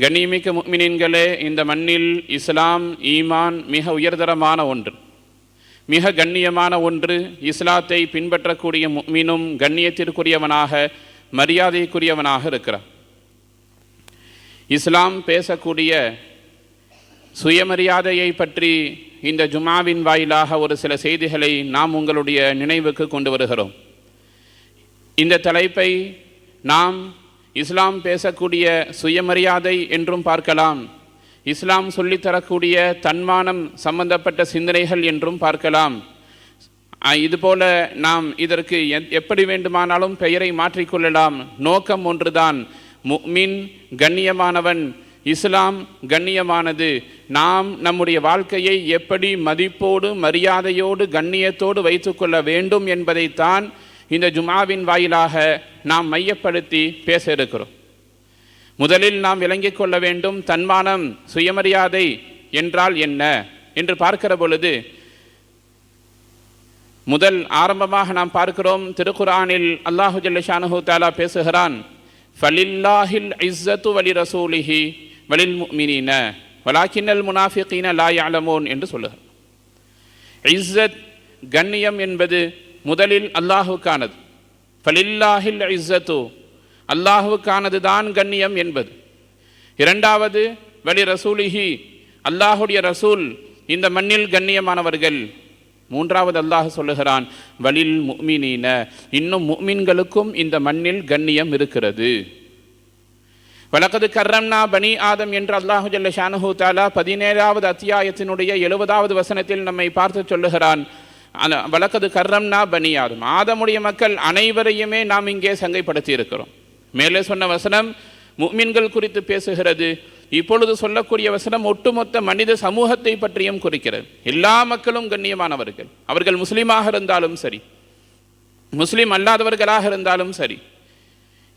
கண்ணியமிக்க முஃமினீன்களே, இந்த மண்ணில் இஸ்லாம் ஈமான் மிக உயர்தரமான ஒன்று, மிக கண்ணியமான ஒன்று. இஸ்லாத்தை பின்பற்றக்கூடிய முஃமினும் கண்ணியத்திற்குரியவனாக மரியாதைக்குரியவனாக இருக்கிறான். இஸ்லாம் பேசக்கூடிய சுயமரியாதையை பற்றி இந்த ஜுமாவின் வாயிலாக ஒரு சில செய்திகளை நாம் உங்களுடைய நினைவுக்கு கொண்டு வருகிறோம். இந்த தலைப்பை நாம் இஸ்லாம் பேசக்கூடிய சுயமரியாதை என்றும் பார்க்கலாம், இஸ்லாம் சொல்லித்தரக்கூடிய தன்மானம் சம்பந்தப்பட்ட சிந்தனைகள் என்றும் பார்க்கலாம். இதுபோல நாம் இதற்கு எப்படி வேண்டுமானாலும் பெயரை மாற்றிக்கொள்ளலாம். நோக்கம் ஒன்றுதான், முஃமின் கண்ணியமானவன், இஸ்லாம் கண்ணியமானது. நாம் நம்முடைய வாழ்க்கையை எப்படி மதிப்போடு மரியாதையோடு கண்ணியத்தோடு வைத்துக்கொள்ள வேண்டும் என்பதைத்தான் இந்த ஜுமாவின் வாயிலாக நாம் மையப்படுத்தி பேச இருக்கிறோம். முதலில் நாம் விளங்கிக் கொள்ள வேண்டும், தன்மானம் சுயமரியாதை என்றால் என்ன என்று பார்க்கிற பொழுது முதல் ஆரம்பமாக நாம் பார்க்கிறோம், திருக்குர்ஆனில் அல்லாஹு ஜல்ல ஷானஹு தஆலா பேசுகிறான், ஃபலில்லாஹில் இஸ்ஸத்து வலி ரசூலிஹி வலில் முஃமினீன வலாக்கின்னல் முனாஃபிகீன லா யஅலமூன் என்று சொல்லுகிறார். இஸ்ஸத் கண்ணியம் என்பது முதலில் அல்லாஹுக்கானது. ஃபலில்லாஹில் இஸ்ஸத்து, அல்லாஹுக்கானது தான் கண்ணியம் என்பது. இரண்டாவது வலி ரசூலிஹி, அல்லாஹுடைய ரசூல் இந்த மண்ணில் கண்ணியமானவர்கள். மூன்றாவது அல்லாஹ் சொல்லுகிறான் வலில் முஃமினீன, இன்னும் முஃமின்களுக்கும் இந்த மண்ணில் கண்ணியம் இருக்கிறது. வலகது கர்ரம்னா பனி ஆதம் என்று அல்லாஹு ஜல்ல ஷானஹு தஆலா 17வது அத்தியாயத்தினுடைய 70வது வசனத்தில் நம்மை பார்த்து சொல்லுகிறான், வலகது கர்ரம்னா பனி ஆதம், ஆதமுடைய மக்கள் அனைவரையுமே நாம் இங்கே சங்கைப்படுத்தி இருக்கிறோம். மேலே சொன்ன வசனம் முஃமின்கள் குறித்து பேசுகிறது. இப்பொழுது சொல்லக்கூடிய வசனம் ஒட்டுமொத்த மனித சமூகத்தை பற்றியும் குறிக்கிறது. எல்லா மக்களும் கண்ணியமானவர்கள், அவர்கள் முஸ்லீமாக இருந்தாலும் சரி, முஸ்லீம் அல்லாதவர்களாக இருந்தாலும் சரி,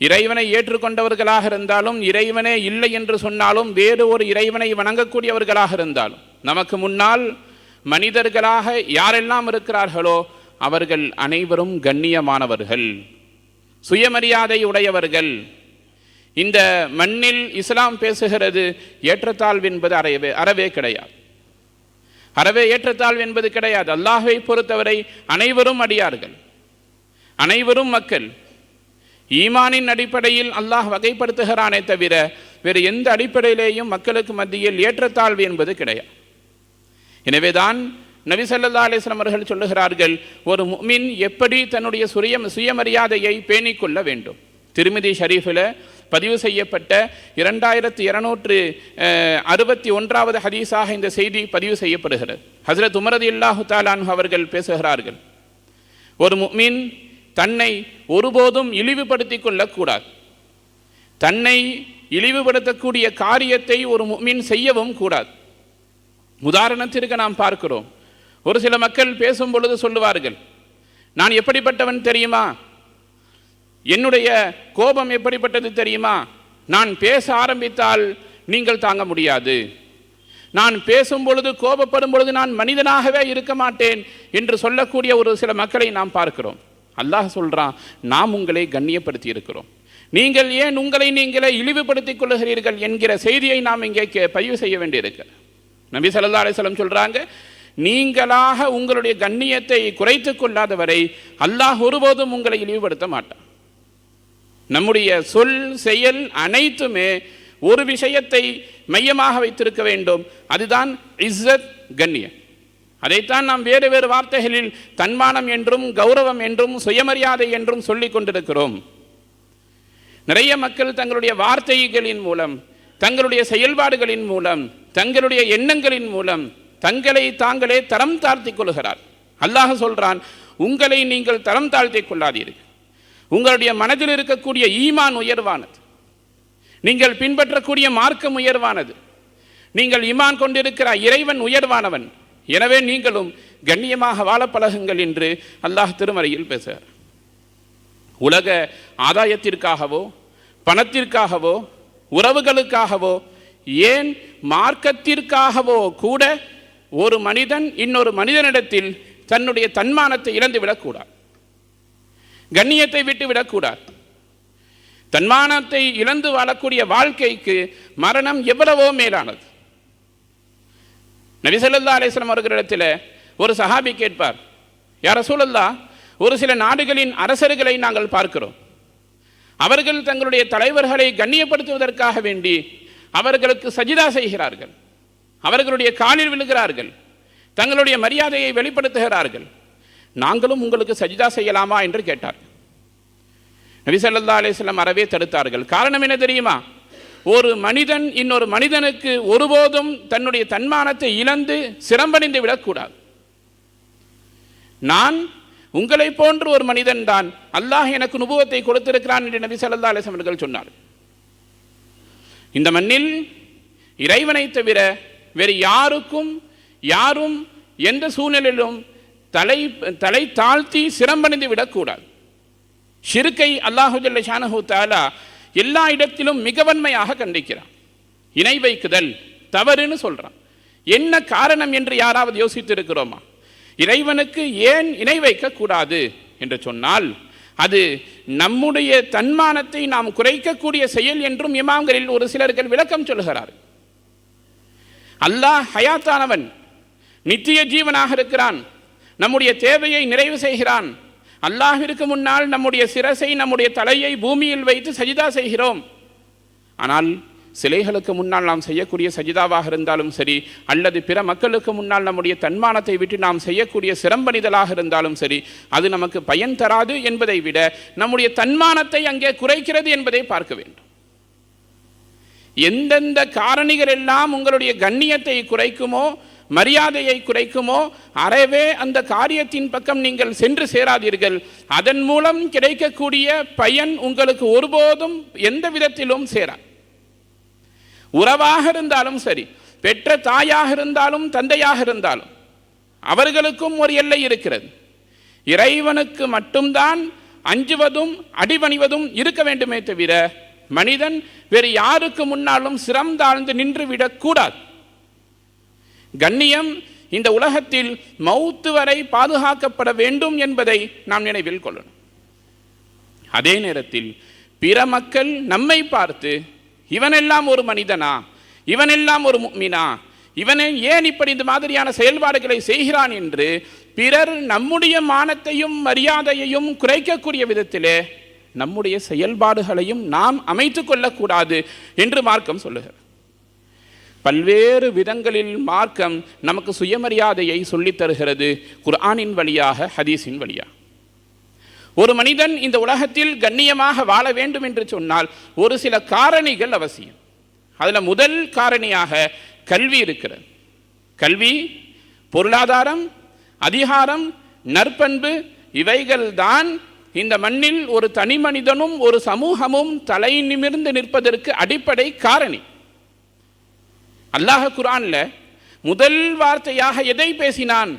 இறைவனை ஏற்றுக்கொண்டவர்களாக இருந்தாலும், இறைவனே இல்லை என்று சொன்னாலும் வேறு ஒரு இறைவனை வணங்கக்கூடியவர்களாக இருந்தாலும், நமக்கு முன்னால் மனிதர்களாக யாரெல்லாம் இருக்கிறார்களோ அவர்கள் அனைவரும் கண்ணியமானவர்கள், சுயமரியாதை உடையவர்கள். இந்த மண்ணில் இஸ்லாம் பேசுகிறது, ஏற்றத்தாழ்வு என்பது அறவே கிடையாது. அறவே ஏற்றத்தாழ்வு என்பது கிடையாது. அல்லாஹ்வை பொறுத்தவரை அனைவரும் அடியார்கள், அனைவரும் மக்கள். ஈமானின் அடிப்படையில் அல்லாஹ் வகைப்படுத்துகிறானே தவிர வேறு எந்த அடிப்படையிலேயும் மக்களுக்கு மத்தியில் ஏற்றத்தாழ்வு என்பது கிடையாது. எனவேதான் நபி ஸல்லல்லாஹு அலைஹி வஸல்லம் அவர்கள் சொல்லுகிறார்கள், ஒரு முஃமின் எப்படி தன்னுடைய சுயமரியாதையை பேணிக்கொள்ள வேண்டும். திருமிதி ஷரீஃபில் பதிவு செய்யப்பட்ட 2261வது ஹதீஸாக இந்த செய்தி பதிவு செய்யப்படுகிறது. ஹஜ்ரத் உமர் ரலியல்லாஹு தஆலா அன்ஹு அவர்கள் பேசுகிறார்கள், ஒரு முஃமின் தன்னை ஒருபோதும் இழிவுபடுத்திக் கொள்ளக்கூடாது. தன்னை இழிவுபடுத்தக்கூடிய காரியத்தை ஒரு முஃமின் செய்யவும் கூடாது. உதாரணத்திற்கு நாம் பார்க்கிறோம், ஒரு சில மக்கள் பேசும் பொழுது சொல்லுவார்கள், நான் எப்படிப்பட்டவன் தெரியுமா, என்னுடைய கோபம் எப்படிப்பட்டது தெரியுமா, நான் பேச ஆரம்பித்தால் நீங்கள் தாங்க முடியாது, நான் பேசும் பொழுது கோபப்படும் பொழுது நான் மனிதனாகவே இருக்க மாட்டேன் என்று சொல்லக்கூடிய ஒரு சில மக்களை நாம் பார்க்கிறோம். அல்லாஹ் சொல்றான், நாம் உங்களை கண்ணியப்படுத்தி இருக்கிறோம், நீங்கள் ஏன் உங்களை நீங்களே இழிவுபடுத்திக் கொள்ளுகிறீர்கள் என்கிற செய்தியை நாம் இங்கே பதிவு செய்ய வேண்டியிருக்கு. நபி ஸல்லல்லாஹு அலைஹி வஸல்லம் சொல்றாங்க, நீங்களாக உங்களுடைய கண்ணியத்தை குறைத்து கொள்ளாதவரை அல்லாஹ் ஒருபோதும் உங்களை இழிவுபடுத்த மாட்டான். நம்முடைய சொல் செயல் அனைத்துமே ஒரு விஷயத்தை மையமாக வைத்திருக்க வேண்டும், அதுதான் இஸ்ஸத், கண்ணியம். அதைத்தான் நாம் வேறு வேறு வார்த்தைகளில் தன்மானம் என்றும் கௌரவம் என்றும் சுயமரியாதை என்றும் சொல்லிக் கொண்டிருக்கிறோம். நிறைய மக்கள் தங்களுடைய வார்த்தைகளின் மூலம், தங்களுடைய செயல்பாடுகளின் மூலம், தங்களுடைய எண்ணங்களின் மூலம் தங்களை தாங்களே தரம் தாழ்த்திக் கொள்கிறார். அல்லாஹ் சொல்றான், உங்களை நீங்கள் தரம் தாழ்த்திக் கொள்ளாதீர்கள். உங்களுடைய மனதில் இருக்கக்கூடிய ஈமான் உயர்வானது, நீங்கள் பின்பற்றக்கூடிய மார்க்கம் உயர்வானது, நீங்கள் ஈமான் கொண்டிருக்கிற இறைவன் உயர்வானவன். எனவே நீங்களும் கண்ணியமாக வாழ பழகுங்கள் என்று அல்லாஹ் திருமறையில் பேசுகிறார். உலக ஆதாயத்திற்காகவோ பணத்திற்காகவோ உறவுகளுக்காகவோ ஏன் மார்க்கத்திற்காகவோ கூட ஒரு மனிதன் இன்னொரு மனிதனிடத்தில் தன்னுடைய தன்மானத்தை இழந்து விடக்கூடாது, கண்ணியத்தை விட்டு விடக்கூடாது. தன்மானத்தை இழந்து வாழக்கூடிய வாழ்க்கைக்கு மரணம் எவ்வளவோ மேலானது. நபி ஸல்லல்லாஹு அலைஹி வஸல்லம் அவர்களிடத்தில் ஒரு சஹாபி கேட்பார், யா ரசூலல்லாஹ், ஒரு சில நாடுகளின் அரசர்களை நாங்கள் பார்க்கிறோம், அவர்கள் தங்களுடைய தலைவர்களை கண்ணியப்படுத்துவதற்காக வேண்டி அவர்களுக்கு சஜிதா செய்கிறார்கள், அவர்களுடைய காலில் விழுகிறார்கள், தங்களுடைய மரியாதையை வெளிப்படுத்துகிறார்கள், நாங்களும் உங்களுக்கு சஜிதா செய்யலாமா என்று கேட்டார். நபி ஸல்லல்லாஹு அலைஹி வஸல்லம் அறவே தடுத்தார்கள். காரணம் என்ன தெரியுமா? ஒரு மனிதன் இன்னொரு மனிதனுக்கு ஒருபோதும் தன்னுடைய தன்மானத்தை இழந்து சிரம்பணிந்து விடக்கூடாது. நான் உங்களை போன்ற ஒரு மனிதன் தான், அல்லாஹ் எனக்கு நுபுவத்தை கொடுத்திருக்கிறான் என்று நபி ஸல்லல்லாஹு அலைஹி வஸல்லம் அவர்கள் சொன்னார். இந்த மண்ணில் இறைவனை தவிர வேறு யாரும் எந்த சூழ்நிலையிலும் தலை தாழ்த்தி சிரம்பணிந்து விடக்கூடாது. ஷிர்கை அல்லாஹு ஜல்ல ஷானஹு தஆலா எல்லா இடத்திலும் மிக வன்மையாக கண்டிக்கிறான். இணை வைக்குதல் தவறுன்னு சொல்றான். என்ன காரணம் என்று யாராவது யோசித்து இருக்கிறோமா? இறைவனுக்கு ஏன் இணை வைக்கக்கூடாது என்று சொன்னால், அது நம்முடைய தன்மானத்தை நாம் குறைக்கக்கூடிய செயல் என்றும் இமாம்களில் ஒரு சிலர்கள் விளக்கம் சொல்கிறார். அல்லாஹ் ஹயாத்தானவன், நித்திய ஜீவனாக இருக்கிறான், நம்முடைய தேவையை நிறைவு செய்கிறான். அல்லாஹ்விற்கு முன்னால் நம்முடைய சிரசை, நம்முடைய தலையை பூமியில் வைத்து சஜிதா செய்கிறோம். ஆனால் சிலைகளுக்கு முன்னால் நாம் செய்யக்கூடிய சஜிதாவாக இருந்தாலும் சரி, அல்லது பிற மக்களுக்கு முன்னால் நம்முடைய தன்மானத்தை விட்டு நாம் செய்யக்கூடிய சிரம்பணிதலாக இருந்தாலும் சரி, அது நமக்கு பயன் தராது என்பதை விட நம்முடைய தன்மானத்தை அங்கே குறைக்கிறது என்பதை பார்க்க வேண்டும். எந்தெந்த காரணிகள் எல்லாம் உங்களுடைய கண்ணியத்தை குறைக்குமோ, மரியாதையை குறைக்குமோ, அறவே அந்த காரியத்தின் பக்கம் நீங்கள் சென்று சேராதீர்கள். அதன் மூலம் கிடைக்கக்கூடிய பயன் உங்களுக்கு ஒருபோதும் எந்த விதத்திலும் சேராது. உறவாக இருந்தாலும் சரி, பெற்ற தாயாக இருந்தாலும் தந்தையாக இருந்தாலும் அவர்களுக்கும் ஒரு எல்லை இருக்கிறது. இறைவனுக்கு மட்டும்தான் அஞ்சுவதும் அடிபணிவதும் இருக்க வேண்டுமே தவிர மனிதன் வேறு யாருக்கு முன்னாலும் சிரம் தாழ்ந்து நின்று விடக்கூடாது. கண்ணியம் இந்த உலகத்தில் மௌத்து வரை பாதுகாக்கப்பட வேண்டும் என்பதை நாம் நினைவில் கொள்ளணும். அதே நேரத்தில் பிற மக்கள் நம்மை பார்த்து, இவனெல்லாம் ஒரு மனிதனா, இவனெல்லாம் ஒரு முஃமினா, இவனை ஏன் இப்படி இந்த மாதிரியான செயல்பாடுகளை செய்கிறான் என்று பிறர் நம்முடைய மானத்தையும் மரியாதையையும் குறைக்கக்கூடிய விதத்திலே நம்முடைய செயல்பாடுகளையும் நாம் அமைத்து கொள்ளக்கூடாது என்று மார்க்கம் சொல்லுகிறது. பல்வேறு விதங்களில் மார்க்கம் நமக்கு சுயமரியாதையை சொல்லித் தருகிறது, குர்ஆனின் வழியாக, ஹதீஸின் வழியாக. ஒரு மனிதன் இந்த உலகத்தில் கண்ணியமாக வாழ வேண்டும் என்று சொன்னால் ஒரு சில காரணிகள் அவசியம். அதில் முதல் காரணியாக கல்வி இருக்கிறது. கல்வி, பொருளாதாரம், அதிகாரம், நற்பண்பு, இவைகள்தான் இந்த மண்ணில் ஒரு தனி மனிதனும் ஒரு சமூகமும் தலை நிமிர்ந்து நிற்பதற்கு அடிப்படை காரணி. அல்லாஹ் குர்ஆன்ல முதல் வார்த்தையாக எதை பேசினான்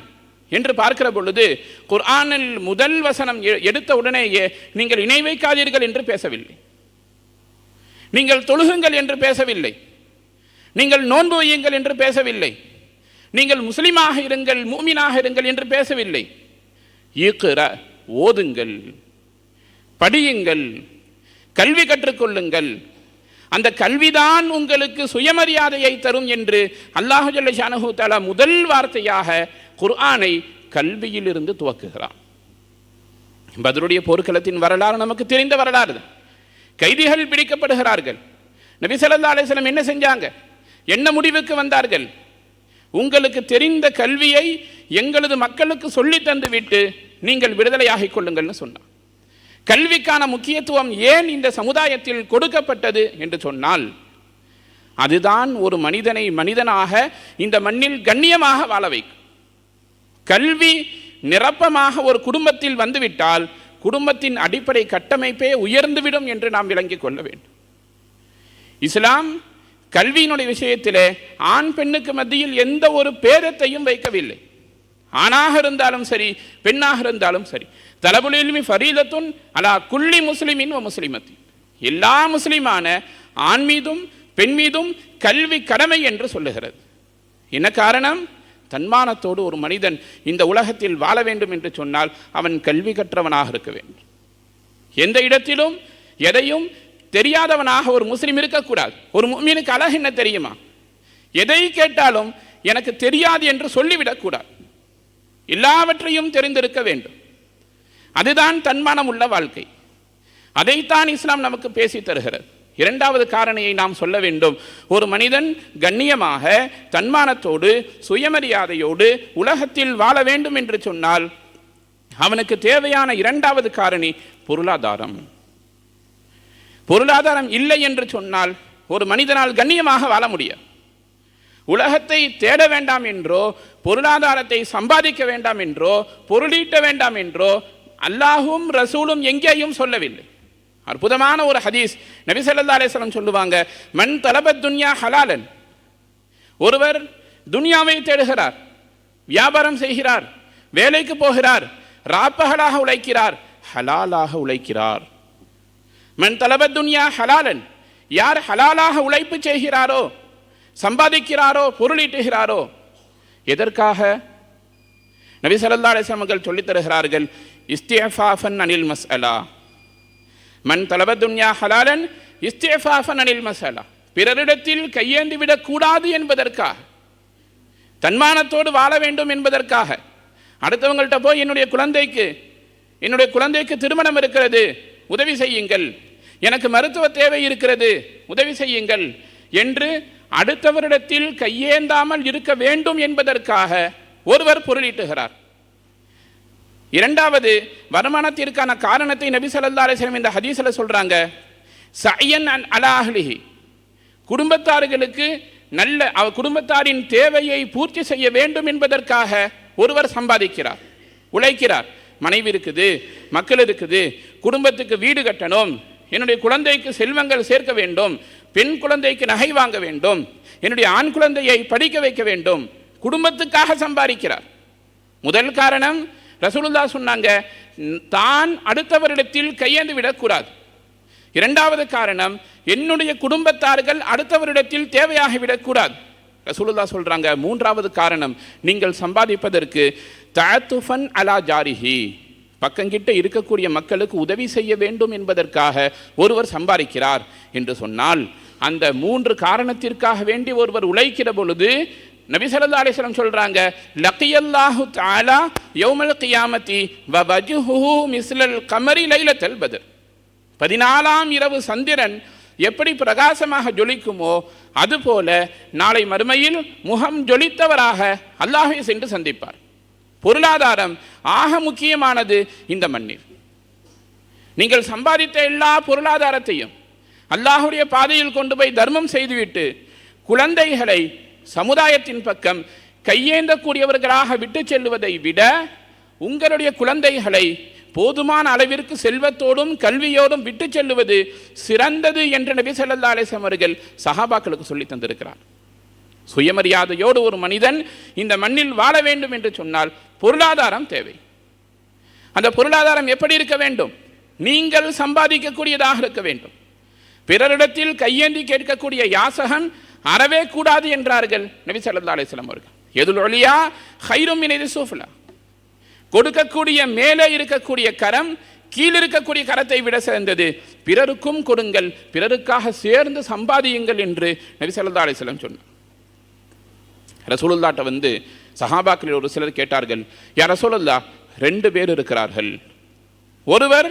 என்று பார்க்கிற பொழுது, குர்ஆனில் முதல் வசனம் எடுத்த உடனேயே நீங்கள் இணை வைக்காதீர்கள் என்று பேசவில்லை, நீங்கள் தொழுகுங்கள் என்று பேசவில்லை, நீங்கள் நோன்பு வையுங்கள் என்று பேசவில்லை, நீங்கள் முஸ்லிமாக இருங்கள், மூமினாக இருங்கள் என்று பேசவில்லை. இக்ர, ஓதுங்கள், படியுங்கள், கல்வி கற்றுக்கொள்ளுங்கள், அந்த கல்விதான் உங்களுக்கு சுயமரியாதையை தரும் என்று அல்லாஹ் ஜல்ல ஷானஹு தஆலா முதல் வார்த்தையாக குர்ஆனை கல்வியிலிருந்து துவக்குகிறான். பத்ருடைய போர்க்களத்தின் வரலாறு நமக்கு தெரிந்த வரலாறு. கைதிகள் பிடிக்கப்படுகிறார்கள். நபி ஸல்லல்லாஹு அலைஹி வஸல்லம் என்ன செஞ்சாங்க? என்ன முடிவுக்கு வந்தார்கள்? உங்களுக்கு தெரிந்த கல்வியை எங்களது மக்களுக்கு சொல்லி தந்து விட்டு நீங்கள் விடுதலையாகிக் கொள்ளுங்கள்னு சொன்னார். கல்விக்கான முக்கியத்துவம் ஏன் இந்த சமுதாயத்தில் கொடுக்கப்பட்டது என்று சொன்னால், அதுதான் ஒரு மனிதனை மனிதனாக இந்த மண்ணில் கண்ணியமாக வாழ வைக்கும். கல்வி நிரப்பமாக ஒரு குடும்பத்தில் வந்துவிட்டால் குடும்பத்தின் அடிப்படை கட்டமைப்பே உயர்ந்துவிடும் என்று நாம் விளங்கிக் கொள்ள வேண்டும். இஸ்லாம் கல்வியினுடைய விஷயத்திலே ஆண் பெண்ணுக்கு மத்தியில் எந்த ஒரு பேதத்தையும் வைக்கவில்லை. ஆணாக இருந்தாலும் சரி, பெண்ணாக இருந்தாலும் சரி, தலபுல் இல்மி ஃபரீதத்துன் அலா குல்லி முஸ்லிமின் வ முஸ்லிமத்தின், எல்லா முஸ்லிமான ஆண் மீதும் பெண் மீதும் கல்வி கடமை என்று சொல்லுகிறது. என்ன காரணம்? தன்மானத்தோடு ஒரு மனிதன் இந்த உலகத்தில் வாழ வேண்டும் என்று சொன்னால் அவன் கல்வி கற்றவனாக இருக்க வேண்டும். எந்த இடத்திலும் எதையும் தெரியாதவனாக ஒரு முஸ்லிம் இருக்கக்கூடாது. ஒரு முஃமினுக்கு அழகு என்ன தெரியுமா? எதை கேட்டாலும் எனக்கு தெரியாது என்று சொல்லிவிடக்கூடாது. எல்லாவற்றையும் தெரிந்திருக்க வேண்டும். அதுதான் தன்மானம் உள்ள வாழ்க்கை. அதைத்தான் இஸ்லாம் நமக்கு பேசி தருகிறது. இரண்டாவது காரணியை நாம் சொல்ல வேண்டும். ஒரு மனிதன் கண்ணியமாக தன்மானத்தோடு சுயமரியாதையோடு உலகத்தில் வாழ வேண்டும் என்று சொன்னால் அவனுக்கு தேவையான இரண்டாவது காரணி பொருளாதாரம். பொருளாதாரம் இல்லை என்று சொன்னால் ஒரு மனிதனால் கண்ணியமாக வாழ முடியாது. உலகத்தை தேட வேண்டாம் என்றோ பொருளாதாரத்தை சம்பாதிக்க வேண்டாம் என்றோ பொருளீட்ட வேண்டாம் என்றோ அல்லாஹும் ரசூலும் எங்கேயும் சொல்லவில்லை. அற்புதமான ஒரு ஹதீஸ் நபி ஸல்லல்லாஹு அலைஹி வஸல்லம் சொல்லுவாங்க, மன் தலபத் துன்யா ஹலாலன். ஒருவர் துன்யாவை தேடுகிறார், வியாபாரம் செய்கிறார், வேலைக்கு போகிறார், ராப்பகலாக உழைக்கிறார், ஹலாலாக உழைக்கிறார். மன் தலபத் துன்யா ஹலாலன், யார் ஹலாலாக உழைப்பு செய்கிறாரோ சம்பாதிக்கிறாரோ பொருளீட்டுகிறாரோ, எதற்காக? நபி ஸல்லல்லாஹு அலைஹி வஸல்லம் அவர்கள் சொல்லித் தருகிறார்கள், இஸ்திஃபாஃபன் அனில் மஸ்அலா. மன் தலபத் துன்யா ஹலாலன் இஸ்திஃபாஃபன் அனில் மஸ்அலா. பிறரிடத்தில் கையேந்தி விடக்கூடாது என்பதற்காக, தன்மானத்தோடு வாழ வேண்டும் என்பதற்காக. அடுத்தவங்கள்ட்ட போய் என்னுடைய குழந்தைக்கு திருமணம் இருக்கிறது, உதவி செய்யுங்கள், எனக்கு மருத்துவ தேவை இருக்கிறது, உதவி செய்யுங்கள் என்று அடுத்தவரிடத்தில் கையேந்தாமல் இருக்க வேண்டும் என்பதற்காக ஒருவர் பொருளீட்டுகிறார். இரண்டாவது, வருமானத்திற்கான காரணத்தை நபி ஸல்லல்லாஹு அலைஹி வஸல்லம் இந்த ஹதீஸில் சொல்றாங்க, சஅயன் அலா அஹ்லிஹி. குடும்பத்தார்களுக்கு குடும்பத்தாரின் தேவையை பூர்த்தி செய்ய வேண்டும் என்பதற்காக ஒருவர் சம்பாதிக்கிறார், உழைக்கிறார். மனைவி இருக்குது, மக்கள் இருக்குது, குடும்பத்துக்கு வீடு கட்டணும், என்னுடைய குழந்தைக்கு செல்வங்கள் சேர்க்க வேண்டும், பெண் குழந்தைக்கு நகை வாங்க வேண்டும், என்னுடைய ஆண் குழந்தையை படிக்க வைக்க வேண்டும், குடும்பத்துக்காக சம்பாதிக்கிறார். முதல் காரணம் ரசூலுல்லாஹ் சொன்னாங்க, தான் அடுத்தவரிடத்தில் கையேந்து விடக்கூடாது. இரண்டாவது காரணம், என்னுடைய குடும்பத்தார்கள் அடுத்தவரிடத்தில் தேவையாகி விடக்கூடாது. ரசூலுல்லாஹ் சொல்றாங்க, மூன்றாவது காரணம், நீங்கள் சம்பாதிப்பதற்கு தஅத்துஃபன் அலா ஜாரிஹி, பக்கங்கிட்ட இருக்கக்கூடிய மக்களுக்கு உதவி செய்ய வேண்டும் என்பதற்காக ஒருவர் சம்பாதிக்கிறார் என்று சொன்னால், அந்த மூன்று காரணத்திற்காக வேண்டி ஒருவர் உழைக்கிற பொழுது நபி ஸல்லல்லாஹு அலைஹி வஸல்லம் சொல்றாங்க, லகியல்லாஹு தஆலா யௌமல் கியாமத்தி வ வஜ்ஹுஹு மிஸ்லல் கமரி லைலத்தல் பத்ர். 14ஆம் இரவு சந்திரன் எப்படி பிரகாசமாக ஜொலிக்குமோ அதுபோல நாளை மறுமையில் முகம் ஜொலித்தவராக அல்லாஹ்வை சென்று சந்திப்பார். பொருளாதாரம் ஆக முக்கியமானது இந்த மண்ணில். நீங்கள் சம்பாதித்த எல்லா பொருளாதாரத்தையும் அல்லாஹ்வுடைய பாதையில் கொண்டு போய் தர்மம் செய்துவிட்டு குழந்தைகளை சமுதாயத்தின் பக்கம் கையேந்தக்கூடியவர்களாக விட்டு செல்வதை விட உங்களுடைய குழந்தைகளை போதுமான அளவிற்கு செல்வத்தோடும் கல்வியோடும் விட்டு செல்வது சிறந்தது என்று நபி ஸல்லல்லாஹு அலைஹி வஸல்லம் அவர்கள் சஹாபாக்களுக்கு சொல்லி தந்திருக்கிறார். சுயமரியாதையோடு ஒரு மனிதன் இந்த மண்ணில் வாழ வேண்டும் என்று சொன்னால் பொருளாதாரம் தேவை. அந்த பொருளாதாரம் எப்படி இருக்க வேண்டும்? நீங்கள் சம்பாதிக்கக்கூடியதாக இருக்க வேண்டும். பிறரிடத்தில் கையேந்தி கேட்கக்கூடிய யாசகம் அறவே கூடாது என்றார்கள் நபி ஸல்லல்லாஹு அலைஹி வஸல்லம் அவர்கள். யதுல் உலியா கைரும் மின் யதிஸ் சுஃப்லா. கொடுக்கக்கூடிய மேலே இருக்கக்கூடிய கரம் கீழ் இருக்கக்கூடிய கரத்தை விட சிறந்தது. பிறருக்கும் கொடுங்கள், பிறருக்காக சேர்ந்து சம்பாதியுங்கள் என்று நபி ஸல்லல்லாஹு அலைஹி வஸல்லம் சொன்னார். ரசூலுல்லாஹ்ட்ட வந்து சஹாபாக்களில் ஒரு சிலர் கேட்டார்கள், யா ரசூலுல்லாஹ், 2 பேர் இருக்கிறார்கள். ஒருவர்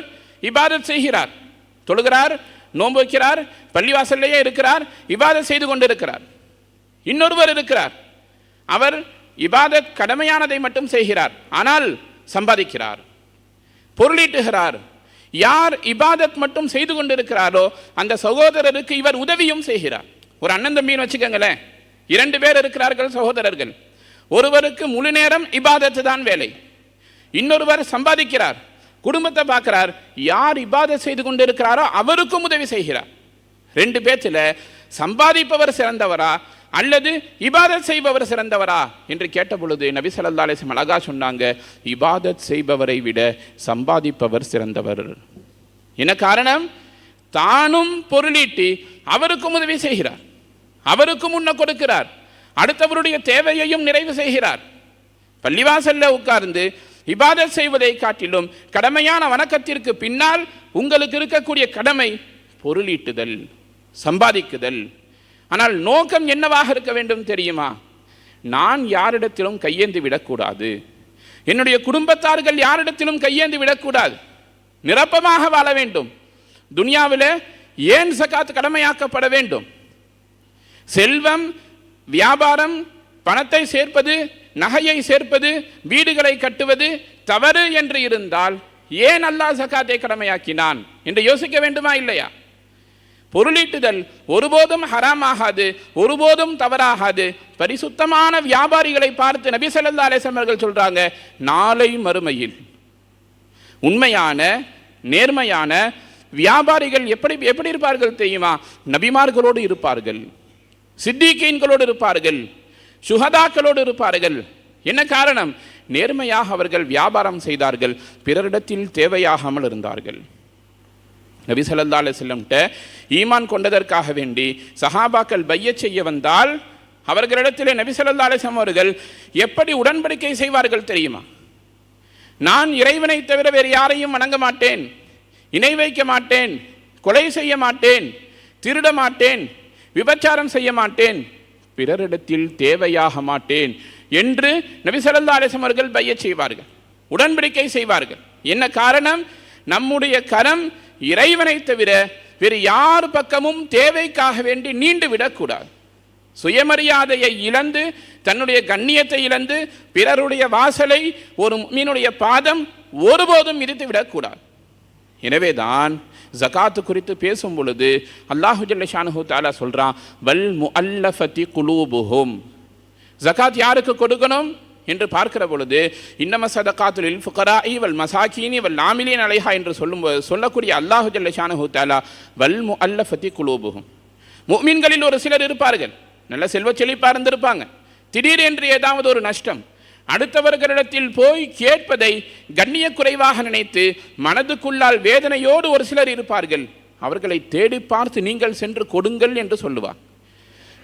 இபாதத் செய்கிறார், தொழுகிறார், நோன்பு வைக்கிறார், பள்ளிவாசல்லையே இருக்கிறார், இபாதத் செய்து கொண்டிருக்கிறார். இன்னொருவர் இருக்கிறார், அவர் இபாதத் கடமையானதை மட்டும் செய்கிறார், ஆனால் சம்பாதிக்கிறார், பொருளீட்டுகிறார். யார் இபாதத் மட்டும் செய்து கொண்டிருக்கிறாரோ அந்த சகோதரருக்கு இவர் உதவியும் செய்கிறார். ஒரு அண்ணன் தம்பின்னு வச்சுக்கோங்களேன், 2 பேர் இருக்கிறார்கள் சகோதரர்கள். ஒருவருக்கு முழு நேரம் இபாதத்து தான் வேலை, இன்னொருவர் சம்பாதிக்கிறார், குடும்பத்தை பார்க்கிறார். யார் இபாதத் செய்து கொண்டிருக்கிறாரோ அவருக்கும் உதவி செய்கிறார். 2 பேச்சில் சம்பாதிப்பவர் சிறந்தவரா அல்லது இபாதத் செய்பவர் சிறந்தவரா என்று கேட்ட பொழுது நபி ஸல்லல்லாஹு அலைஹி வஸல்லம் அழகா சொன்னாங்க, இபாதத் செய்பவரை விட சம்பாதிப்பவர் சிறந்தவர். என்ன காரணம்? தானும் பொருளீட்டி அவருக்கும் உதவி செய்கிறார், அவருக்கும் உண்ண கொடுக்கிறார், அடுத்தவருடைய தேவையையும் நிறைவு செய்கிறார். பள்ளிவாசல்ல உட்கார்ந்து இபாதத் செய்வதை காட்டிலும் கடமையான வணக்கத்திற்கு பின்னால் உங்களுக்கு இருக்கக்கூடிய கடமை பொருளீட்டுதல், சம்பாதிக்குதல். ஆனால் நோக்கம் என்னவாக இருக்க வேண்டும் தெரியுமா? நான் யாரிடத்திலும் கையேந்தி விடக்கூடாது, என்னுடைய குடும்பத்தார்கள் யாரிடத்திலும் கையேந்தி விடக்கூடாது, நிரப்பமாக வாழ வேண்டும். துனியாவில் ஏன் ஜகாத் கடமையாக்கப்பட வேண்டும்? செல்வம், வியாபாரம், பணத்தை சேர்ப்பது, நகையை சேர்ப்பது, வீடுகளை கட்டுவது தவறு என்று இருந்தால் ஏன் அல்லாஹ் ஜகாத்தை கடமையாக்கினான் என்று யோசிக்க வேண்டுமா இல்லையா? பொருளீட்டுதல் ஒருபோதும் ஹராம் ஆகாது, ஒருபோதும் தவறாகாது. பரிசுத்தமான வியாபாரிகளை பார்த்து நபி ஸல்லல்லாஹு அலைஹி வஸல்லம் அவர்கள் சொல்றாங்க, நாளை மறுமையில் உண்மையான நேர்மையான வியாபாரிகள் எப்படி இருப்பார்கள் தெரியுமா? நபிமார்களோடு இருப்பார்கள், சித்திகீன்களோடு இருப்பார்கள், சுஹதாக்களோடு இருப்பார்கள். என்ன காரணம்? நேர்மையாக அவர்கள் வியாபாரம் செய்தார்கள், பிறரிடத்தில் தேவையாகாமல் இருந்தார்கள். நபி ஸல்லல்லாஹு அலைஹி வஸல்லம் ஈமான் கொண்டதற்காக வேண்டி சஹாபாக்கள் பையச் செய்ய வந்தால் அவர்களிடத்திலே நபி ஸல்லல்லாஹு அலைஹி வஸல்லம் அவர்கள் எப்படி உடன்படிக்கை செய்வார்கள் தெரியுமா? நான் இறைவனை தவிர வேறு யாரையும் வணங்க மாட்டேன், இணை வைக்க மாட்டேன், கொலை செய்ய மாட்டேன், திருட மாட்டேன், விபச்சாரம் செய்ய மாட்டேன், பிறரிடத்தில் தேவையாக மாட்டேன் என்று நபி ஸல்லல்லாஹு அலைஹி வஸல்லம் அவர்கள் பையச் செய்வார்கள், உடன்படிக்கை செய்வார்கள். என்ன காரணம்? நம்முடைய கரம் இறைவனை தவிர வேறு யார் பக்கமும் தேவைக்காக வேண்டி நீண்டு விடக்கூடாது. சுயமரியாதையை இழந்து, தன்னுடைய கண்ணியத்தை இழந்து, பிறருடைய வாசலை ஒரு முஃமினுடைய பாதம் ஒருபோதும் மிதித்து விடக்கூடாது. எனவேதான் ஜகாத்து குறித்து பேசும் பொழுது அல்லாஹு ஜல்ல ஷானுஹு தஆலா சொல்றான், வல் முஅல்லஃபதி குலூபுஹும். ஜகாத் யாருக்கு கொடுக்கணும் என்று பார்க்கிற பொழுது இன்னம ஸதகாத்துல் லில் ஃபுகராஇ வல் மசாகீனி வல் ஆமிலீன் அலைஹா என்று சொல்லக்கூடிய அல்லாஹு ஜல்ல ஷானுஹு தஆலா வல் முஅல்லஃபதி குலூபுஹும். முஃமின்களில் ஒரு சிலர் இருப்பார்கள், நல்ல செல்வ செழிப்பாக இருந்திருப்பாங்க, திடீரென்று ஏதாவது ஒரு நஷ்டம், அடுத்தவர்களிடத்தில் போய் கேட்பதை கண்ணிய குறைவாக நினைத்து மனதுக்குள்ளால் வேதனையோடு ஒரு சிலர் இருப்பார்கள். அவர்களை தேடி பார்த்து நீங்கள் சென்று கொடுங்கள் என்று சொல்லுவார்.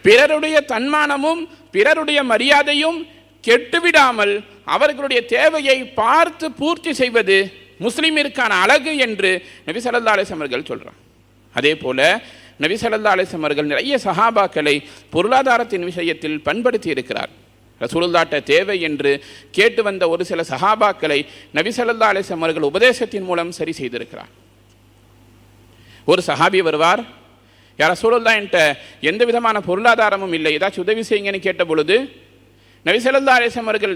பிறருடைய தன்மானமும் பிறருடைய மரியாதையும் கெட்டுவிடாமல் அவர்களுடைய தேவையை பார்த்து பூர்த்தி செய்வது முஸ்லிமிற்கான அழகு என்று நபி ஸல்லல்லாஹு அலைஹி வஸல்லம் அவர்கள் சொல்றார். அதே போல நபி ஸல்லல்லாஹு அலைஹி வஸல்லம் அவர்கள் நிறைய சஹாபாக்களை பொருளாதாரத்தின் விஷயத்தில் பண்படுத்தி இருக்கிறார். ரசூலுல்லாஹ்ட்ட தேவை என்று கேட்டு வந்த ஒரு சில சஹாபாக்களை நபி ஸல்லல்லாஹு அலைஹி வஸல்லம் அவர்கள் உபதேசத்தின் மூலம் சரி செய்திருக்கிறார். ஒரு சஹாபி வருவார், யா ரசூலுல்லாஹ், என்கிட்ட எந்த விதமான பொருளாதாரமும் இல்லை, ஏதாச்சும் உதவி செய்யுங்கன்னு கேட்ட பொழுது நபி ஸல்லல்லாஹு அலைஹி வஸல்லம் அவர்கள்,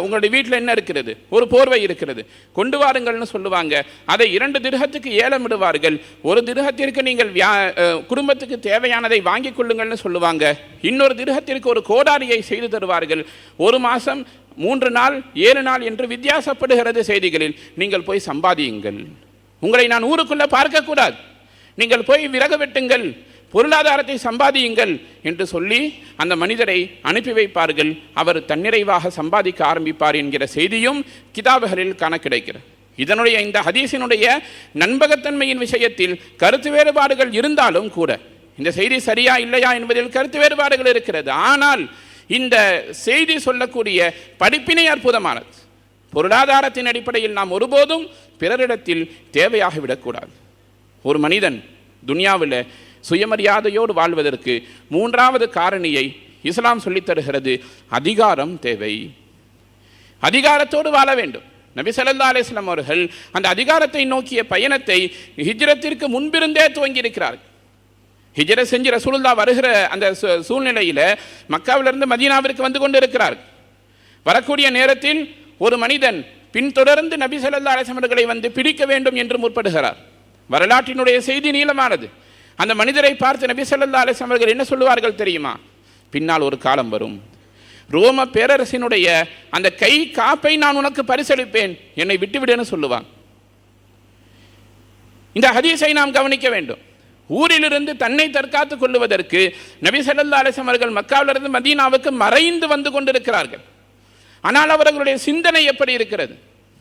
உங்களுடைய வீட்டில் என்ன இருக்கிறது? ஒரு போர்வை இருக்கிறது, கொண்டு வாருங்கள்னு சொல்லுவாங்க. அதை 2 திர்ஹத்துக்கு ஏலமிடுவார்கள். ஒரு திர்ஹத்திற்கு நீங்கள் குடும்பத்துக்கு தேவையானதை வாங்கிக் கொள்ளுங்கள்னு சொல்லுவாங்க. இன்னொரு திர்ஹத்திற்கு ஒரு கோடாரியை செய்து தருவார்கள். ஒரு மாதம் 3 நாள் 7 நாள் என்று வித்தியாசப்படுகிறது செய்திகளில். நீங்கள் போய் சம்பாதியுங்கள், உங்களை நான் ஊருக்குள்ளே பார்க்கக்கூடாது, நீங்கள் போய் விறகு வெட்டுங்கள், பொருளாதாரத்தை சம்பாதியுங்கள் என்று சொல்லி அந்த மனிதரை அனுப்பி வைப்பார்கள். அவர் தன்னிறைவாக சம்பாதிக்க ஆரம்பிப்பார் என்கிற செய்தியும் கிதாபுகளில் காண கிடைக்கிறது. இதனுடைய இந்த ஹதீஸினுடைய நண்பகத்தன்மையின் விஷயத்தில் கருத்து வேறுபாடுகள் இருந்தாலும் கூட, இந்த செய்தி சரியா இல்லையா என்பதில் கருத்து வேறுபாடுகள் இருக்கிறது. ஆனால் இந்த செய்தி சொல்லக்கூடிய படிப்பினை அற்புதமானது. பொருளாதாரத்தின் அடிப்படையில் நாம் ஒருபோதும் பிறரிடத்தில் தேவையாக விடக்கூடாது. ஒரு மனிதன் துனியாவில் சுயமரியாதையோடு வாழ்வதற்கு 3வது காரணியை இஸ்லாம் சொல்லித் தருகிறது. அதிகாரம் தேவை. அதிகாரத்தோடு வாழ வேண்டும். நபி ஸல்லல்லாஹு அலைஹி வஸல்லம் அவர்கள் அந்த அதிகாரத்தை நோக்கிய பயணத்தை ஹிஜ்ரத்திற்கு முன்பிருந்தே துவங்கி இருக்கிறார்கள். ஹிஜ்ரத் செஞ்சு ரசூலுல்லாஹ் வருகிற அந்த சூழ்நிலையில் மக்காவிலிருந்து மதீனாவிற்கு வந்து கொண்டு இருக்கிறார்கள். வரக்கூடிய நேரத்தில் ஒரு மனிதன் பின்தொடர்ந்து நபி ஸல்லல்லாஹு அலைஹி வஸல்லம் அவர்களை வந்து பிடிக்க வேண்டும் என்று முற்படுகிறார். வரலாற்றினுடைய செய்தி நீளமானது. அந்த மனிதரை பார்த்து நபி ஸல்லல்லாஹு அலைஹி வஸல்லம் அவர்கள் என்ன சொல்லுவார்கள் தெரியுமா? பின்னால் ஒரு காலம் வரும், ரோம பேரரசினுடைய அந்த கை காப்பை நான் உனக்கு பரிசளிப்பேன், என்னை விட்டுவிடுன்னு சொல்லுவான். இந்த ஹதீஸை நாம் கவனிக்க வேண்டும். ஊரிலிருந்து தன்னை தற்காத்துக் கொள்வதற்கு நபி ஸல்லல்லாஹு அலைஹி வஸல்லம் அவர்கள் மக்காவிலிருந்து மதீனாவுக்கு மறைந்து வந்து கொண்டிருக்கிறார்கள். ஆனால் அவர்களுடைய சிந்தனை எப்படி இருக்கிறது?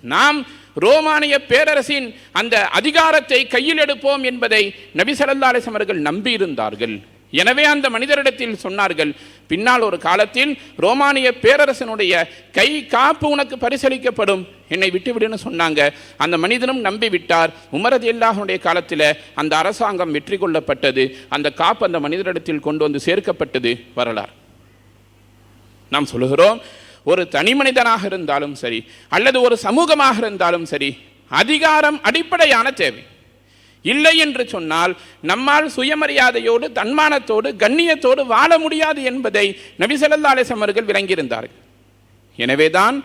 நாம் ரோமானிய பேரரசின் அந்த அதிகாரத்தை கையில் எடுப்போம் என்பதை நபி ஸல்லல்லாஹு அலைஹி வஸல்லம் அவர்கள் நம்பியிருந்தார்கள். எனவே அந்த மனிதரிடத்தில் சொன்னார்கள், பின்னால் ஒரு காலத்தில் ரோமானிய பேரரசனுடைய கை காப்பு உனக்கு பரிசளிக்கப்படும், என்னை விட்டுவிடுன்னு சொன்னாங்க. அந்த மனிதனும் நம்பிவிட்டார். உமர் ரலியல்லாஹு அன்ஹுடைய காலத்தில் அந்த அரசாங்கம் வெற்றி கொள்ளப்பட்டது. அந்த காப்பு அந்த மனிதரிடத்தில் கொண்டு வந்து சேர்க்கப்பட்டது வரலாறு. நாம் சொல்லுகிறோம், ஒரு தனி மனிதனாக இருந்தாலும் சரி அல்லது ஒரு சமூகமாக இருந்தாலும் சரி, அதிகாரம் அடிப்படையான தேவை. இல்லை என்று சொன்னால் நம்மால் சுயமரியாதையோடு தன்மானத்தோடு கண்ணியத்தோடு வாழ முடியாது என்பதை நபி ஸல்லல்லாஹு அலைஹி வஸல்லம் அவர்கள் விளங்கியிருந்தார்கள். எனவேதான்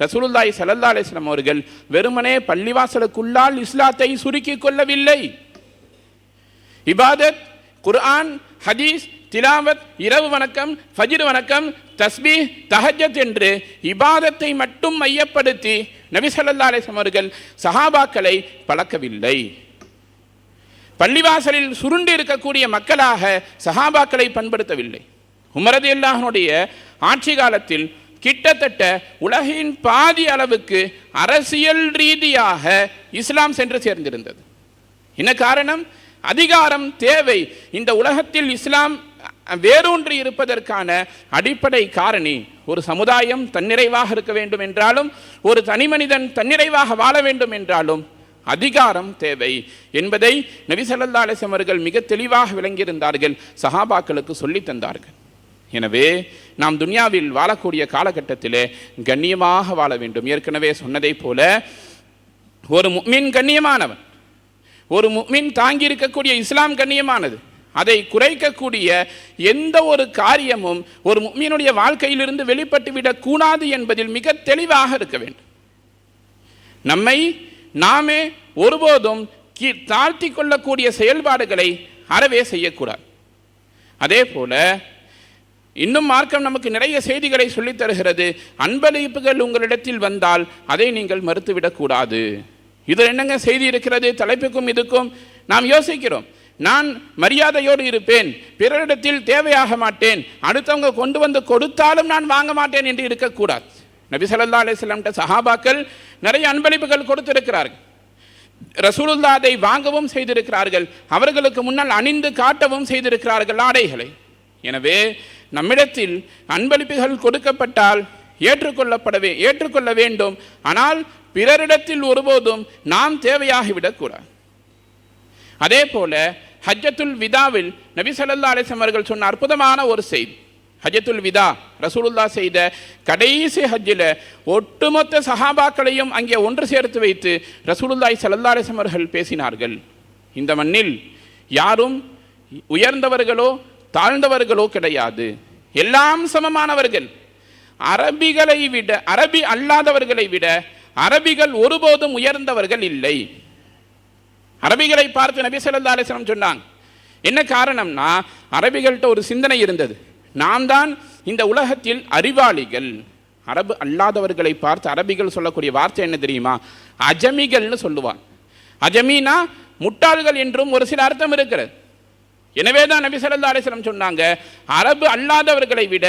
ரசூலுல்லாஹி ஸல்லல்லாஹு அலைஹி வஸல்லம் அவர்கள் வெறுமனே பள்ளிவாசலுக்குள்ளால் இஸ்லாத்தை சுருக்கிக் கொள்ளவில்லை. இபாதத், குர்ஆன், ஹதீஸ், திலாவத், இரவு வணக்கம், ஃபஜ்ர் வணக்கம், தஸ்பீஹ், தஹஜ்ஜத் என்று இபாதத்தை மட்டும் மையப்படுத்தி நபி ஸல்லல்லாஹு அலைஹி வஸல்லம் அவர்கள் சஹாபாக்களை பழக்கவில்லை. பள்ளிவாசலில் சுருண்டு இருக்கக்கூடிய மக்களாக சஹாபாக்களை பண்படுத்தவில்லை. உமர் ரலியல்லாஹு அன்ஹுடைய ஆட்சி காலத்தில் கிட்டத்தட்ட உலகின் பாதி அளவுக்கு அரசியல் ரீதியாக இஸ்லாம் சென்று சேர்ந்திருந்தது. என்ன காரணம்? அதிகாரம் தேவை. இந்த உலகத்தில் இஸ்லாம் வேரூன்றி இருப்பதற்கான அடிப்படை காரணி, ஒரு சமுதாயம் தன்னிறைவாக இருக்க வேண்டும் என்றாலும், ஒரு தனி மனிதன் தன்னிறைவாக வாழ வேண்டும் என்றாலும் அதிகாரம் தேவை என்பதை நபி ஸல்லல்லாஹு அலைஹி வஸல்லம் அவர்கள் மிக தெளிவாக விளங்கியிருந்தார்கள், சஹாபாக்களுக்கு சொல்லி தந்தார்கள். எனவே நாம் துன்யாவில் வாழக்கூடிய காலகட்டத்திலே கண்ணியமாக வாழ வேண்டும். ஏற்கனவே சொன்னதை போல ஒரு முஃமின் கண்ணியமானவன், ஒரு முஃமின் தாங்கி இருக்கக்கூடிய இஸ்லாம் கண்ணியமானது. அதை குறைக்கக்கூடிய எந்த ஒரு காரியமும் ஒரு முஃமினுடைய வாழ்க்கையிலிருந்து வெளிப்பட்டு விடக்கூடாது என்பதில் மிக தெளிவாக இருக்க வேண்டும். நம்மை நாமே ஒருபோதும் தாழ்த்தி கொள்ளக்கூடிய செயல்பாடுகளை அறவே செய்யக்கூடாது. அதே போல இன்னும் மார்க்கம் நமக்கு நிறைய செய்திகளை சொல்லித் தருகிறது. அன்பளிப்புகள் உங்களிடத்தில் வந்தால் அதை நீங்கள் மறுத்துவிடக்கூடாது. இதில் என்னங்க செய்தி இருக்கிறது? தலைப்புக்கும் இதுக்கும் நாம் யோசிக்கிறோம். நான் மரியாதையோடு இருப்பேன், பிறரிடத்தில் தேவையாக மாட்டேன், அடுத்தவங்க கொண்டு வந்து கொடுத்தாலும் நான் வாங்க மாட்டேன் என்று இருக்கக்கூடாது. நபி ஸல்லல்லாஹு அலைஹி வஸல்லம் சஹாபாக்கள் நிறைய அன்பளிப்புகள் கொடுத்திருக்கிறார்கள். ரசூலுல்லாஹ் அதை வாங்கவும் செய்திருக்கிறார்கள். அவர்களுக்கு முன்னால் அணிந்து காட்டவும் செய்திருக்கிறார்கள் ஆடைகளை. எனவே நம்மிடத்தில் அன்பளிப்புகள் கொடுக்கப்பட்டால் ஏற்றுக்கொள்ள வேண்டும். ஆனால் பிறரிடத்தில் ஒருபோதும் நாம் தேவையாகிவிடக்கூடாது. அதே போல ஹஜ்ஜத்துல் விதாவில் நபி ஸல்லல்லாஹு அலைஹி வஸல்லம் அவர்கள் சொன்ன அற்புதமான ஒரு செய்தி. ஹஜ்ஜத்துல் விதா ரசூலுல்லாஹ் செய்த கடைசி ஹஜ்ஜில் ஒட்டுமொத்த சஹாபாக்களையும் அங்கே ஒன்று சேர்த்து வைத்து ரசூலுல்லாஹி ஸல்லல்லாஹு அலைஹி வஸல்லம் அவர்கள் பேசினார்கள். இந்த மண்ணில் யாரும் உயர்ந்தவர்களோ தாழ்ந்தவர்களோ கிடையாது, எல்லாம் சமமானவர்கள். அரபிகளை விட, அரபி அல்லாதவர்களை விட அரபிகள் ஒருபோதும் உயர்ந்தவர்கள் இல்லை. அரபிகளை பார்த்து நபி ஸல்லல்லாஹு அலைஹி வஸல்லம் சொன்னாங்க. என்ன காரணம்னா, அரபிகள்கிட்ட ஒரு சிந்தனை இருந்தது, நாம் தான் இந்த உலகத்தில் அறிவாளிகள். அரபு அல்லாதவர்களை பார்த்து அரபிகள் சொல்லக்கூடிய வார்த்தை என்ன தெரியுமா? அஜமிகள்னு சொல்லுவாங்க. அஜமீனா முட்டாள்கள் என்றும் ஒரு சில அர்த்தம் இருக்கிறது. எனவே தான் நபி ஸல்லல்லாஹு அலைஹி வஸல்லம் சொன்னாங்க, அரபு அல்லாதவர்களை விட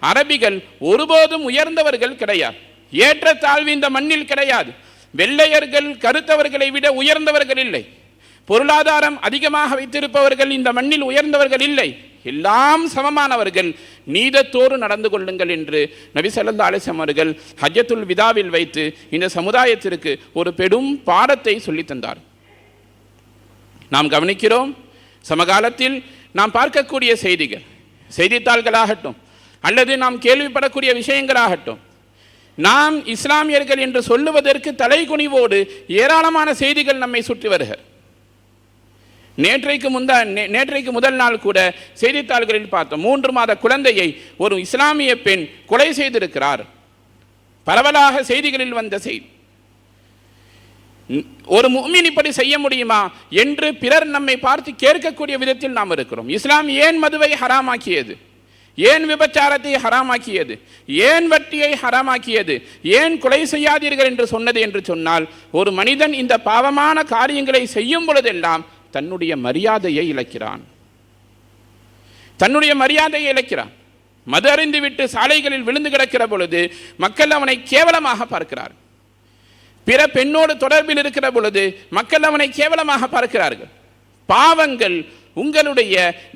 அரபிகள் ஒருபோதும் உயர்ந்தவர்கள் கிடையாது. ஏற்ற தாழ்வு இந்த மண்ணில் கிடையாது. வெள்ளையர்கள் கருத்தவர்களை விட உயர்ந்தவர்கள் இல்லை. பொருளாதாரம் அதிகமாக வைத்திருப்பவர்கள் இந்த மண்ணில் உயர்ந்தவர்கள் இல்லை. எல்லாம் சமமானவர்கள். நீதத்தோடு நடந்து கொள்ளுங்கள் என்று நபி ஸல்லல்லாஹு அலைஹி வஸல்லம் அவர்கள் ஹஜ்ஜத்துல் விதாவில் வைத்து இந்த சமுதாயத்திற்கு ஒரு பெரும் பாடத்தை சொல்லித் தந்தார். நாம் கவனிக்கிறோம், சமகாலத்தில் நாம் பார்க்கக்கூடிய செய்திகள், செய்தித்தாள்களாகட்டும் அல்லது நாம் கேள்விப்படக்கூடிய விஷயங்களாகட்டும், நாம் இஸ்லாமியர்கள் என்று சொல்லுவதற்கு தலைகுனிவோடு ஏராளமான செய்திகள் நம்மை சுற்றி வருகிறது. நேற்றைக்கு முதல் நாள் கூட செய்தித்தாள்களில் பார்த்தோம், 3 மாத குழந்தையை ஒரு இஸ்லாமிய பெண் கொலை செய்திருக்கிறார். பரவலாக செய்திகளில் வந்த செய்தி. ஒரு முஃமின் இப்படி செய்ய முடியுமா என்று பிறர் நம்மை பார்த்து கேட்கக்கூடிய விதத்தில் நாம் இருக்கிறோம். இஸ்லாம் ஏன் மதுவை ஹராமாக்கியது? ஏன் விபச்சாரத்தை ஹராமாக்கியது? ஏன் வட்டியை ஹராமாக்கியது? ஏன் கொலை செய்யாதீர்கள் என்று சொன்னது என்று சொன்னால், ஒரு மனிதன் இந்த பாவமான காரியங்களை செய்யும் பொழுதெல்லாம் தன்னுடைய மரியாதையை இழக்கிறான். மது அறிந்து விட்டு சாலைகளில் விழுந்து கிடக்கிற பொழுது மக்கள் அவனை கேவலமாக பார்க்கிறார். பிற பெண்ணோடு தொடர்பில் இருக்கிற பொழுது மக்கள் அவனை கேவலமாக பார்க்கிறார்கள். பாவங்கள் உங்களுடைய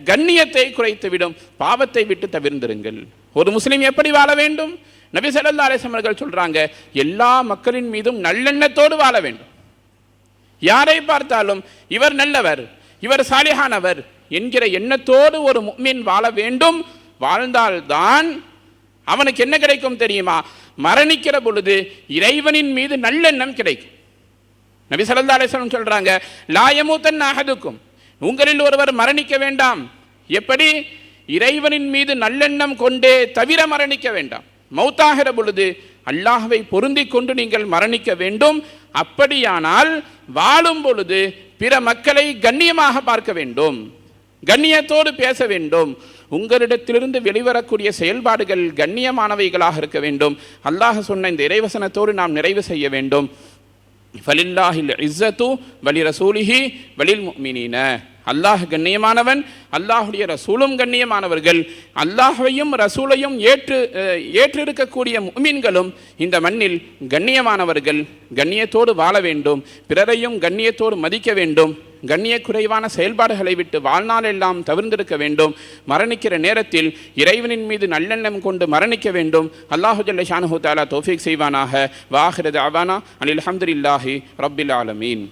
கண்ணியத்தை குறைத்துவிடும். பாவத்தை விட்டு தவிர்ந்திருங்கள். ஒரு முஸ்லிம் எப்படி வாழ வேண்டும்? நபி ஸல்லல்லாஹு அலைஹி வஸல்லம் அவர்கள் சொல்றாங்க, எல்லா மக்களின் மீதும் நல்லெண்ணத்தோடு வாழ வேண்டும். யாரை பார்த்தாலும் இவர் நல்லவர், இவர் சாலிஹானவர் என்கிற எண்ணத்தோடு ஒரு முஃமின் வாழ வேண்டும். வாழ்ந்தால்தான் அவனுக்கு என்ன கிடைக்கும் தெரியுமா? மரணிக்கிற பொழுது இறைவனின் மீது நல்லெண்ணம் கிடைக்கும். நபி ஸல்லல்லாஹு அலைஹி வஸல்லம் சொல்றாங்க, லா யமூதன்ன அஹதுக்கும், உங்களில் ஒருவர் மரணிக்க வேண்டாம். எப்படி? இறைவனின் மீது நல்லெண்ணம் கொண்டே தவிர மரணிக்க வேண்டாம். மௌத்தாகிற பொழுது அல்லாஹ்வை பொருந்தி கொண்டு நீங்கள் மரணிக்க வேண்டும். அப்படியானால் வாழும் பொழுது பிற மக்களை கண்ணியமாக பார்க்க வேண்டும், கண்ணியத்தோடு பேச வேண்டும். உங்களிடத்திலிருந்து வெளிவரக்கூடிய செயல்பாடுகள் கண்ணியமானவைகளாக இருக்க வேண்டும். அல்லாஹ் சொன்ன இந்த இறைவசனத்தோடு நாம் நிறைவு செய்ய வேண்டும். ஃபலில்லாஹில் இஸ்ஸத்து வலி ரசூலிஹி வலில் முஃமினீன. அல்லாஹ் கண்ணியமானவன், அல்லாஹுடைய ரசூலும் கண்ணியமானவர்கள். அல்லாஹையும் ரசூலையும் ஏற்றிருக்கக்கூடிய முஃமின்களும் இந்த மண்ணில் கண்ணியமானவர்கள். கண்ணியத்தோடு வாழ வேண்டும், பிறரையும் கண்ணியத்தோடு மதிக்க வேண்டும். கண்ணிய குறைவான செயல்பாடுகளை விட்டு வாழ்நாளெல்லாம் தவிர்ந்திருக்க வேண்டும். மரணிக்கிற நேரத்தில் இறைவனின் மீது நல்லெண்ணம் கொண்டு மரணிக்க வேண்டும். அல்லாஹு ஜல்ல ஷானஹு தஆலா தௌஃபீக் செய்வானாக. வ ஆகிரு தஅவானா அனில் ஹம்துலில்லாஹி ரப்பில் ஆலமீன்.